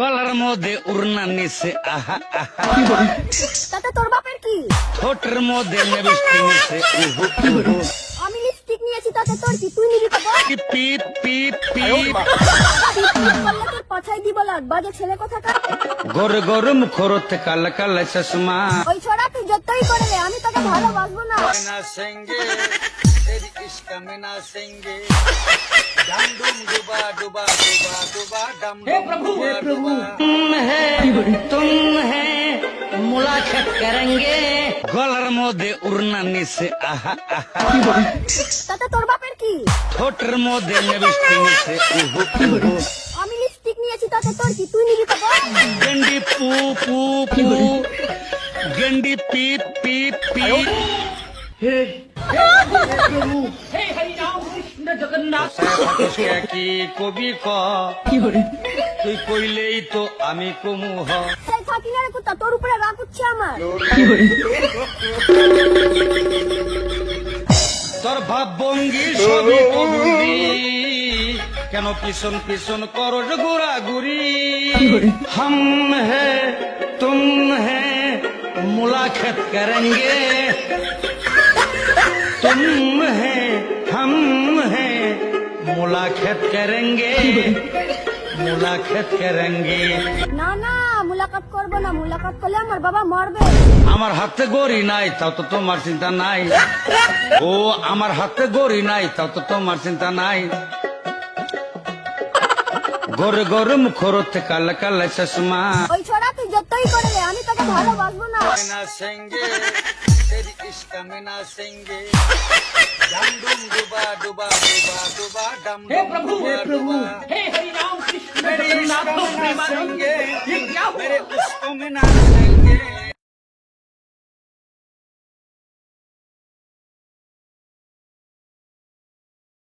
গলার মধ্যে উড়না নিছে আহা আহা, তাতে তোর বাপের কি? ঠোঁটের মধ্যে লিপস্টিক নিছে উহু উহু, আমি লিপস্টিক নিয়েছি তাতে তোর কি? তুই নিবি তো বল। পিপ পিপ পিপ পিপ, টিপ করলে তোর পাছাই দিব লাট, বাজে ছেলে কোথাকার। গর গর মুখরতে কালা কালা চশমা ওই ছোড়া তুই যতই করে রে, আমি তোকে ভালোবাসবো না। না সেঙ্গে তেরি ইশকা মে না সেঙ্গে, ডাম ডুম ডুবা ডুবা ডুবা ডুবা ডাম ডুম ডুবা ডুবা, তুম হে মুলাকাত করেঙ্গে, গলার মধ্যে উড়না নিছে আহা আহা, তাতে তোর বাপের কি? ঠোঁটের মধ্যে লিপস্টিক নিছে উহু উহু, আমি লিপস্টিক নিয়েছি তাতে তোর কি? তুই নিবি তো বল। গন্ডি পু পু পু, গন্ডি পিপ পিপ পিপ, কি কবি ক তুই কইলেই তো আমি কমু হ, সেই থাকি না রে কুত্তা, তোর উপরে রাগ উঠছে আমার। তোর ভাব ভঙ্গি সবই কবুলি, কেন পিছন পিছন করজ ঘোরা ঘুরি, হম হে তুম হে মুলাকাত করেঙ্গে, तुम है हम है मुलाकात करेंगे, मुलाकात करेंगे। না না, মুলাকাত করবো না, মুলাকাত করলে আমার বাবা মরবে। আমার হাতে গড়ি নাই তাও তো তোমার চিন্তা নাই, ও আমার হাতে গড়ি নাই তাও তো তোমার চিন্তা নাই, গরে গরে মুখরতে কালা কালা চশমা ওই ছোড়া তুই যতই করে রে, আমি তোকে ভালোবাসবো না। না সেঙ্গে তেরি ইশকা মে না সেঙ্গে, ডাম ডুম ডুবা ডুবা ডুবা ডুবা ডাম ডুম ডুবা ডুবা, हे हरि राम कृष्ण मेरे जगन्नाथ इश्क में ना प्रेमानंद सेंगे, ये क्या हुआ? मेरे उस्को में ना सेंगे।